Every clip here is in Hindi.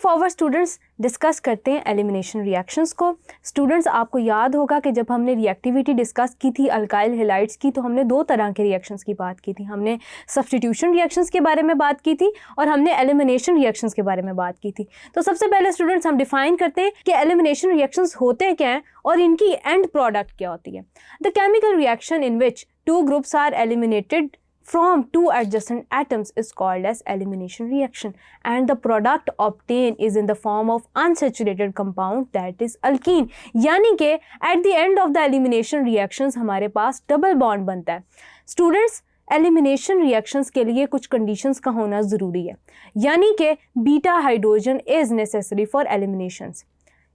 फॉरवर्ड स्टूडेंट्स डिस्कस करते हैं एलिमिनेशन रिएक्शंस को। स्टूडेंट्स आपको याद होगा कि जब हमने रिएक्टिविटी डिस्कस की थी अल्काइल हैलाइड्स की, तो हमने दो तरह के रिएक्शंस की बात की थी। हमने सब्स्टिट्यूशन रिएक्शंस के बारे में बात की थी और हमने एलिमिनेशन रिएक्शंस के बारे में बात की थी। तो सबसे पहले स्टूडेंट्स हम डिफाइन करते हैं कि एलिमिनेशन रिएक्शंस होते क्या हैं और इनकी एंड प्रोडक्ट क्या होती है। The chemical reaction in which two groups are eliminated from two adjacent atoms is called as elimination reaction, and the product obtained is in the form of unsaturated compound, that is alkene। यानी कि at the end of the elimination reactions हमारे पास डबल बॉन्ड बनता है। स्टूडेंट्स एलिमिनेशन रिएक्शंस के लिए कुछ कंडीशंस का होना ज़रूरी है, यानी कि beta hydrogen is necessary for eliminations.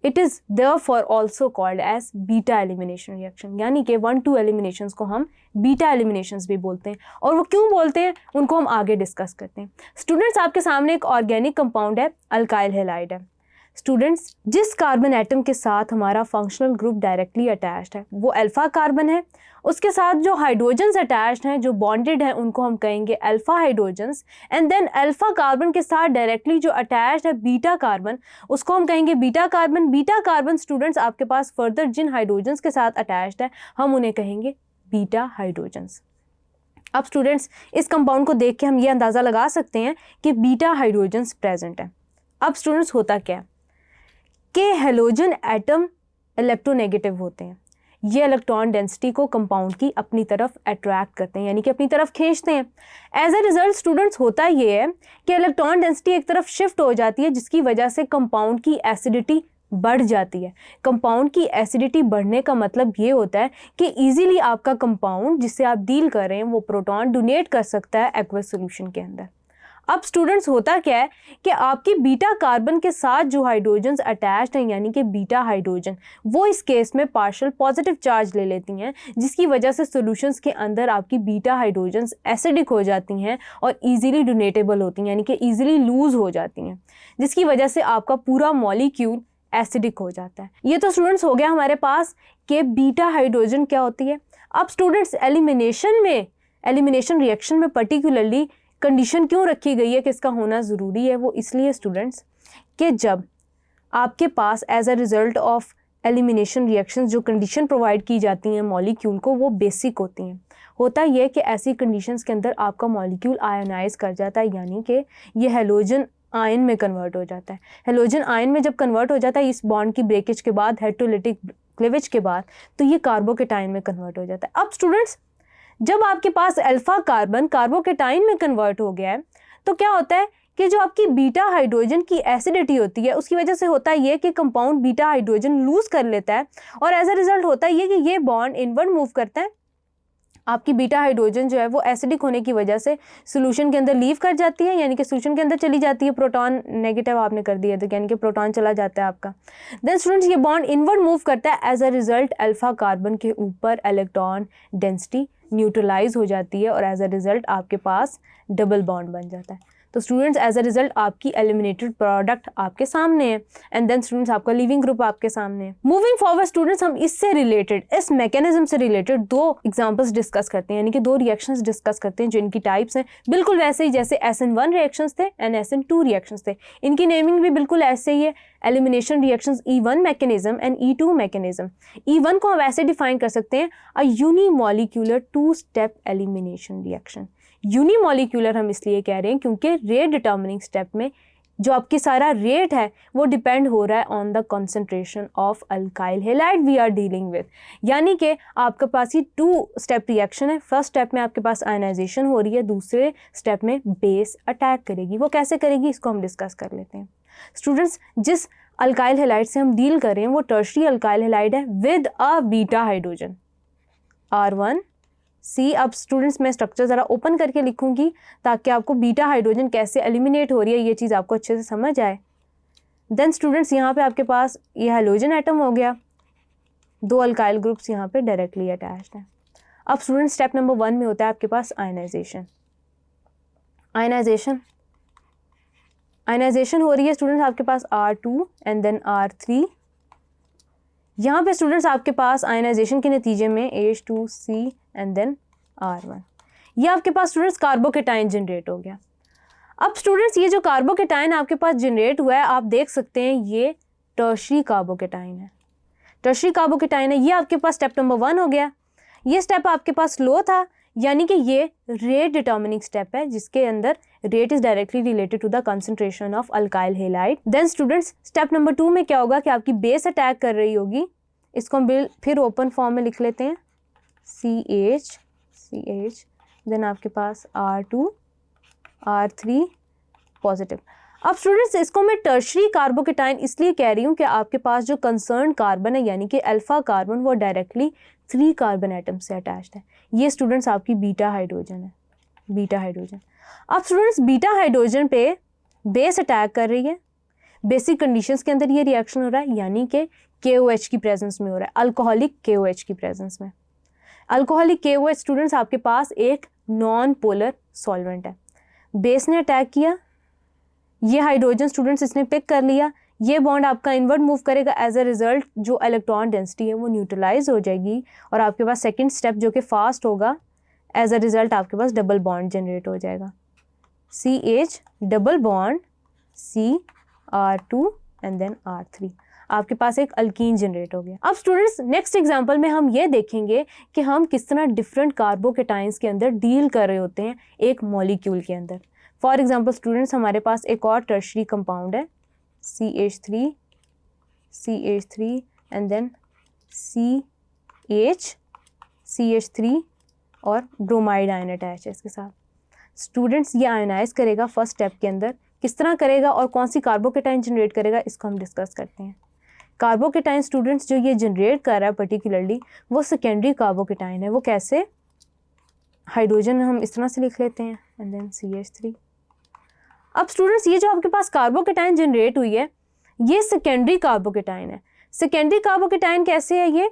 It is therefore also called as beta elimination reaction, यानी कि 1-2 एलिमिनेशंस को हम बीटा एलिमिनेशंस भी बोलते हैं। और वो क्यों बोलते हैं उनको हम आगे डिस्कस करते हैं। स्टूडेंट्स आपके सामने एक ऑर्गेनिक कंपाउंड है, अल्काइल हैलाइड है। स्टूडेंट्स जिस कार्बन एटम के साथ हमारा फंक्शनल ग्रुप डायरेक्टली अटैच्ड है वो अल्फा कार्बन है। उसके साथ जो हाइड्रोजन्स अटैच्ड हैं, जो बॉन्डेड हैं, उनको हम कहेंगे alpha hydrogens. And then alpha carbon के साथ डायरेक्टली जो अटैच्ड है बीटा कार्बन, उसको हम कहेंगे beta carbon. Beta carbon students आपके पास फर्दर जिन हाइड्रोजन्स के साथ अटैच्ड है हम उन्हें कहेंगे बीटा हाइड्रोजन्स। अब स्टूडेंट्स इस कंपाउंड को देख के हम ये अंदाज़ा लगा सकते हैं कि बीटा हाइड्रोजन्स प्रेजेंट है। अब स्टूडेंट्स होता क्या है कि हैलोजन एटम इलेक्ट्रोनेगेटिव होते हैं। ये इलेक्ट्रॉन डेंसिटी को कंपाउंड की अपनी तरफ अट्रैक्ट करते हैं, यानी कि अपनी तरफ खींचते हैं। एज ए रिजल्ट स्टूडेंट्स होता ये है कि इलेक्ट्रॉन डेंसिटी एक तरफ शिफ्ट हो जाती है, जिसकी वजह से कंपाउंड की एसिडिटी बढ़ जाती है। कंपाउंड की एसिडिटी बढ़ने का मतलब ये होता है कि इजीली आपका कंपाउंड जिससे आप डील कर रहे हैं वो प्रोटॉन डोनेट कर सकता है एक्वस सॉल्यूशन के अंदर। अब स्टूडेंट्स होता क्या है कि आपकी बीटा कार्बन के साथ जो हाइड्रोजन्स अटैच्ड हैं, यानी कि बीटा हाइड्रोजन, वो इस केस में पार्शियल पॉजिटिव चार्ज ले लेती हैं, जिसकी वजह से सॉल्यूशंस के अंदर आपकी बीटा हाइड्रोजन्स एसिडिक हो जाती हैं और इजीली डोनेटेबल होती हैं, यानी कि इजीली लूज हो जाती हैं, जिसकी वजह से आपका पूरा मॉलिक्यूल एसिडिक हो जाता है। ये तो स्टूडेंट्स हो गया हमारे पास कि बीटा हाइड्रोजन क्या होती है। अब स्टूडेंट्स एलिमिनेशन रिएक्शन में पर्टिकुलरली कंडीशन क्यों रखी गई है कि इसका होना ज़रूरी है, वो इसलिए स्टूडेंट्स कि जब आपके पास as a result of elimination reactions जो कंडीशन प्रोवाइड की जाती हैं मॉलिक्यूल को, वो बेसिक होती हैं। होता यह कि ऐसी कंडीशंस के अंदर आपका मॉलिक्यूल आयोनाइज कर जाता है, यानी कि ये हैलोजन आयन में कन्वर्ट हो जाता है। हैलोजन आयन में जब कन्वर्ट हो जाता है इस बॉन्ड की ब्रेकेज के बाद, हेटेरोलिटिक क्लीवेज के बाद, तो ये कार्बोकेटाइन में कन्वर्ट हो जाता है। अब स्टूडेंट्स जब आपके पास अल्फा कार्बन कार्बोकेटाइन में कन्वर्ट हो गया है तो क्या होता है कि जो आपकी बीटा हाइड्रोजन की एसिडिटी होती है उसकी वजह से होता है ये कि कंपाउंड बीटा हाइड्रोजन लूज कर लेता है और एज अ रिजल्ट होता है ये कि ये बॉन्ड इनवर्ड मूव करता है। आपकी बीटा हाइड्रोजन जो है वो एसिडिक होने की वजह से सोल्यूशन के अंदर लीव कर जाती है, यानी कि सोल्यूशन के अंदर चली जाती है। प्रोटॉन नेगेटिव आपने कर दिया तो यानी कि प्रोटॉन चला जाता है आपका। देन स्टूडेंट्स ये बॉन्ड इनवर्ड मूव करता है। As a result alpha carbon के ऊपर इलेक्ट्रॉन डेंसिटी न्यूट्रलाइज हो जाती है और एज अ रिजल्ट आपके पास डबल बॉन्ड बन जाता है। तो स्टूडेंट्स एज अ रिजल्ट आपकी एलिमिनेटेड प्रोडक्ट आपके सामने है एंड देन स्टूडेंट्स आपका लिविंग ग्रुप आपके सामने है। मूविंग फॉरवर्ड स्टूडेंट्स हम इससे रिलेटेड, इस मैकेनिज्म से रिलेटेड दो एग्जांपल्स डिस्कस करते हैं, यानी कि दो रिएक्शंस डिस्कस करते हैं जिनकी टाइप्स हैं बिल्कुल वैसे ही जैसे SN1 रिएक्शंस थे एंड SN2 रिएक्शंस थे। इनकी नेमिंग भी बिल्कुल ऐसे ही है, elimination reactions E1 mechanism and E2 mechanism. E1 को हम वैसे डिफाइन कर सकते हैं a unimolecular 2 step elimination reaction. Unimolecular हम इसलिए कह रहे हैं क्योंकि रेट डिटर्मिनिंग स्टेप में जो आपकी सारा रेट है वो डिपेंड हो रहा है on the concentration of alkyl halide we are dealing with, यानी कि आपके पास ये 2 स्टेप रिएक्शन है। फर्स्ट स्टेप में आपके पास आयनाइजेशन हो रही है, दूसरे स्टेप में बेस अटैक करेगी। वो कैसे करेगी इसको हम डिस्कस कर लेते हैं। स्टूडेंट्स जिस अल्काइल हैलाइड से हम डील कर रहे हैं वो टर्शरी अल्काइल हैलाइड है with a beta hydrogen R1C। अब स्टूडेंट्स मैं स्ट्रक्चर ज़रा ओपन करके लिखूंगी ताकि आपको बीटा हाइड्रोजन कैसे एलिमिनेट हो रही है ये चीज़ आपको अच्छे से समझ आए। देन स्टूडेंट्स यहाँ पे आपके पास ये हाइड्रोजन एटम हो गया, 2 अल्काइल ग्रुप्स यहाँ पे डायरेक्टली अटैच्ड हैं। अब स्टूडेंट स्टेप नंबर 1 में होता है आपके पास आयनाइजेशन हो रही है स्टूडेंट्स आपके पास R2 एंड देन R3। यहाँ पे स्टूडेंट्स आपके पास आयनाइजेशन के नतीजे में H2C एंड देन R1। ये आपके पास स्टूडेंट्स कार्बोकेटाइन जनरेट हो गया। अब स्टूडेंट्स ये जो कार्बोकेटाइन आपके पास जनरेट हुआ है, आप देख सकते हैं ये टर्शरी कार्बोकेटाइन है, टर्शरी कार्बोकेटाइन है। ये आपके पास स्टेप नंबर 1 हो गया। ये स्टेप आपके पास लो था, यानी कि ये रेट डिटर्मिनिंग स्टेप है जिसके अंदर rate is directly related to the concentration of alkyl halide. Then students step number 2 में क्या होगा कि आपकी बेस अटैक कर रही होगी, इसको हम फिर ओपन फॉर्म में लिख लेते हैं, CH, देन आपके पास R2 R3 पॉजिटिव। अब स्टूडेंट्स इसको मैं टर्शरी कार्बोकेटाइन इसलिए कह रही हूँ कि आपके पास जो कंसर्न कार्बन है यानी कि अल्फा कार्बन वो डायरेक्टली 3 कार्बन एटम से अटैच्ड है। ये स्टूडेंट्स आपकी बीटा हाइड्रोजन है, बीटा हाइड्रोजन। अब स्टूडेंट्स बीटा हाइड्रोजन पे बेस अटैक कर रही है, बेसिक कंडीशंस के अंदर ये रिएक्शन हो रहा है, यानी कि KOH की प्रेजेंस में हो रहा है, अल्कोहलिक KOH की प्रेजेंस में। अल्कोहलिक KOH स्टूडेंट्स आपके पास एक नॉन पोलर सॉल्वेंट है, बेस ने अटैक किया, ये हाइड्रोजन स्टूडेंट्स इसने पिक कर लिया, ये बॉन्ड आपका इनवर्ट मूव करेगा, एज अ रिजल्ट जो इलेक्ट्रॉन डेंसिटी है वो न्यूट्रलाइज हो जाएगी और आपके पास सेकंड स्टेप जो कि फास्ट होगा, एज अ रिजल्ट आपके पास डबल बॉन्ड जनरेट हो जाएगा, CH double bond CR2 and then R3, आपके पास एक अल्कीन जनरेट हो गया। अब स्टूडेंट्स नेक्स्ट एग्जांपल में हम ये देखेंगे कि हम किस तरह डिफरेंट कार्बोकेटाइंस के अंदर डील कर रहे होते हैं एक मॉलिक्यूल के अंदर। फॉर एग्जांपल स्टूडेंट्स हमारे पास एक और टर्शरी कंपाउंड है, CH3 एंड देन CH3 और ब्रोमाइड आयन अटैच है इसके साथ। स्टूडेंट्स ये आयनाइज करेगा फर्स्ट स्टेप के अंदर, किस तरह करेगा और कौन सी कार्बोकेटाइन जनरेट करेगा इसको हम डिस्कस करते हैं। कार्बोकेटाइन स्टूडेंट्स जो ये जनरेट कर रहा है पर्टिकुलरली वो सेकेंडरी कार्बोकेटाइन है। वो कैसे, हाइड्रोजन हम इस तरह से लिख लेते हैं एंड देन CH3। अब स्टूडेंट्स ये जो आपके पास कार्बोकेटाइन जनरेट हुई है ये सेकेंडरी कार्बोकेटाइन है। सेकेंडरी कार्बोकेटाइन कैसे है ये,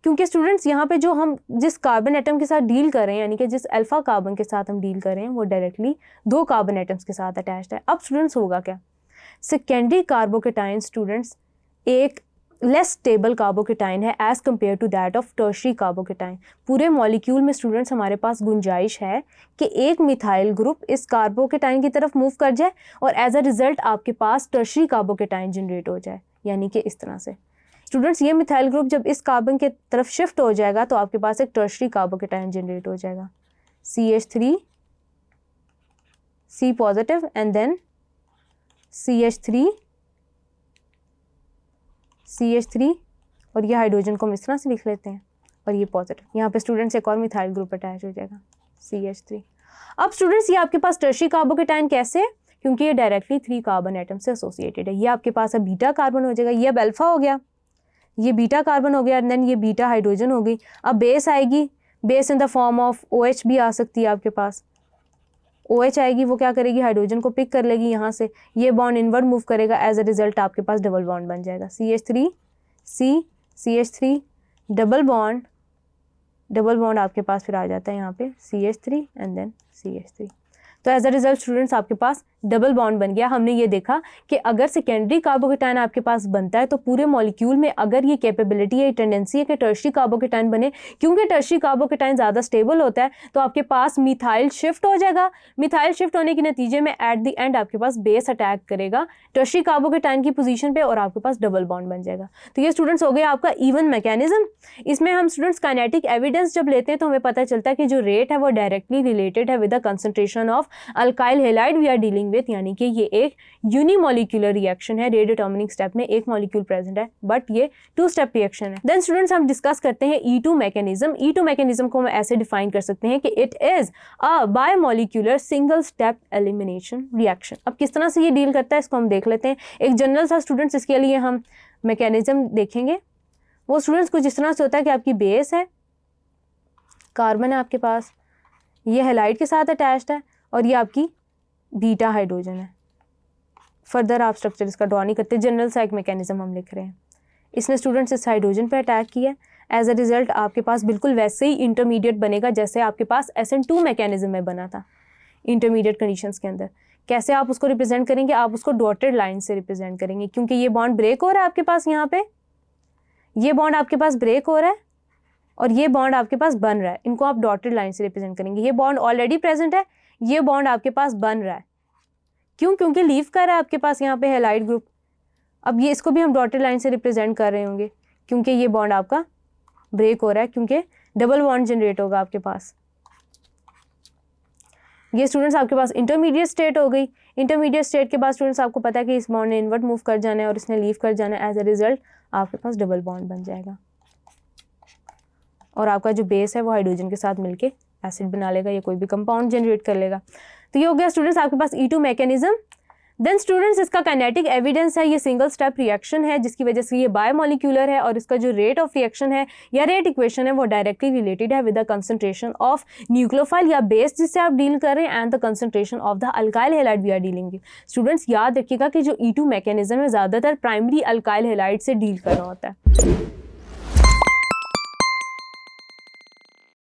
क्योंकि स्टूडेंट्स यहाँ पे जो हम जिस कार्बन एटम के साथ डील कर रहे हैं यानी कि जिस अल्फा कार्बन के साथ हम डील कर रहे हैं वो डायरेक्टली 2 कार्बन एटम्स के साथ अटैच्ड है। अब स्टूडेंट्स होगा क्या, सेकेंडरी कार्बोकेटाइन स्टूडेंट्स एक लेस स्टेबल कार्बोकेटाइन है as compare to that of tertiary carbocation. पूरे मॉलिक्यूल में स्टूडेंट्स हमारे पास गुंजाइश है कि एक मिथाइल ग्रुप इस कार्बोकेटाइन की तरफ मूव कर जाए और एज अ रिजल्ट आपके पास टर्शरी कार्बोकेटाइन जनरेट हो जाए, यानी कि इस तरह से। स्टूडेंट्स ये मिथाइल ग्रुप जब इस कार्बन के तरफ शिफ्ट हो जाएगा तो आपके पास एक टर्शरी कार्बोकेटाइन जनरेट हो जाएगा, CH3 C positive and then CH3 और ये हाइड्रोजन को हम इस तरह से लिख लेते हैं और ये पॉजिटिव। यहाँ पे स्टूडेंट्स एक और मिथाइल ग्रुप अटैच हो जाएगा, CH3। अब स्टूडेंट्स ये आपके पास टर्शरी कार्बोकेटाइन कैसे, क्योंकि ये डायरेक्टली 3 कार्बन एटम से एसोसिएटेड है। ये आपके पास अब बीटा कार्बन हो जाएगा, ये अब अल्फा हो गया, ये बीटा कार्बन हो गया एंड देन ये बीटा हाइड्रोजन हो गई। अब बेस आएगी, base in the form of OH भी आ सकती है आपके पास, OH आएगी, वो क्या करेगी हाइड्रोजन को पिक कर लेगी यहाँ से, ये बॉन्ड इनवर्ट मूव करेगा, एज अ रिजल्ट आपके पास डबल बॉन्ड बन जाएगा, CH3 डबल बॉन्ड आपके पास फिर आ जाता है यहाँ पे CH3 एंड देन CH3। तो एज अ रिजल्ट स्टूडेंट्स आपके पास डबल बॉन्ड बन गया। हमने ये देखा कि अगर सेकेंडरी कार्बोकेटाइन आपके पास बनता है तो पूरे मॉलिक्यूल में अगर ये कैपेबिलिटी है, टेंडेंसी है कि टर्शरी कार्बोकेटाइन बने, क्योंकि टर्शरी कार्बोकेटाइन ज़्यादा स्टेबल होता है तो आपके पास मिथाइल शिफ्ट हो जाएगा। मिथाइल शिफ्ट होने के नतीजे में एट द एंड आपके पास बेस अटैक करेगा टर्शरी कार्बोकेटाइन की पोजीशन पे और आपके पास डबल बॉन्ड बन जाएगा। तो ये स्टूडेंट्स हो गया आपका इवन मैकेनिज्म। इसमें हम स्टूडेंट्स काइनेटिक एविडेंस जब लेते हैं तो हमें पता चलता है कि जो रेट है वो डायरेक्टली रिलेटेड है with the concentration of alkyl halide we are dealing with, यानी कि ये एक यूनिमोलिकुलर रिएक्शन है। रेट डिटर्मिनिंग स्टेप में एक मॉलिक्यूल प्रेजेंट है बट ये 2 स्टेप रिएक्शन है। देन स्टूडेंट्स हम डिस्कस करते हैं E2 मैकेनिज्म। E2 मैकेनिज्म को हम ऐसे डिफाइन कर सकते हैं कि it is a biomolecular single step elimination reaction. अब किस तरह से ये डील करता है इसको हम देख लेते हैं। एक जनरल सा स्टूडेंट्स इसके लिए हम मैकेनिज्म देखेंगे। वो स्टूडेंट्स कुछ इस तरह से होता है कि आपकी बेस है, कार्बन है आपके पास, ये हैलाइड के साथ अटैच्ड है और ये आपकी बीटा हाइड्रोजन है। फर्दर आप स्ट्रक्चर इसका ड्रॉ नहीं करते, जनरल सा एक मैकेनिज्म हम लिख रहे हैं। इसने स्टूडेंट्स इस हाइड्रोजन पे अटैक किया, एज अ रिजल्ट आपके पास बिल्कुल वैसे ही इंटरमीडिएट बनेगा जैसे आपके पास SN2 मैकेनिज्म में बना था इंटरमीडिएट कंडीशंस के अंदर। कैसे आप उसको रिप्रेजेंट करेंगे, आप उसको डॉटेड लाइन से रिप्रेजेंट करेंगे, क्योंकि ये बॉन्ड ब्रेक हो रहा है आपके पास, यहाँ पे ये बॉन्ड आपके पास ब्रेक हो रहा है और ये बॉन्ड आपके पास बन रहा है। इनको आप डॉटेड लाइन से रिप्रेजेंट करेंगे। ये बॉन्ड ऑलरेडी प्रेजेंट है, ये बॉन्ड आपके पास बन रहा है, क्यों? क्योंकि लीव कर रहा है आपके पास यहाँ पे हैलाइड ग्रुप। अब ये इसको भी हम डॉटेड लाइन से रिप्रेजेंट कर रहे होंगे क्योंकि ये बॉन्ड आपका ब्रेक हो रहा है, क्योंकि डबल बॉन्ड जनरेट होगा आपके पास। ये स्टूडेंट्स आपके पास इंटरमीडिएट स्टेट हो गई। इंटरमीडिएट स्टेट के बाद स्टूडेंट्स आपको पता है कि इस बॉन्ड ने इन्वर्ट मूव कर जाना है और इसने लीव कर जाना है। एज अ रिजल्ट आपके पास डबल बॉन्ड बन जाएगा और आपका जो बेस है वो हाइड्रोजन के साथ मिलके एसिड बना लेगा या कोई भी कंपाउंड जनरेट कर लेगा। तो ये हो गया स्टूडेंट्स आपके पास E2 मैकेनिज्म। देन स्टूडेंट्स इसका काइनेटिक एविडेंस है, ये सिंगल स्टेप रिएक्शन है जिसकी वजह से ये बायोमोलिक्यूलर है और इसका जो रेट ऑफ रिएक्शन है या रेट इक्वेशन है वो डायरेक्टली रिलेटेड है with the concentration of nucleophile या बेस जिससे आप डील कर रहे हैं and the concentration of the alkyl halide we are dealing with. Students याद रखिएगा कि जो E2 मैकेनिज्म है ज़्यादातर प्राइमरी अल्काइल हैलाइड से डील कर रहा होता है।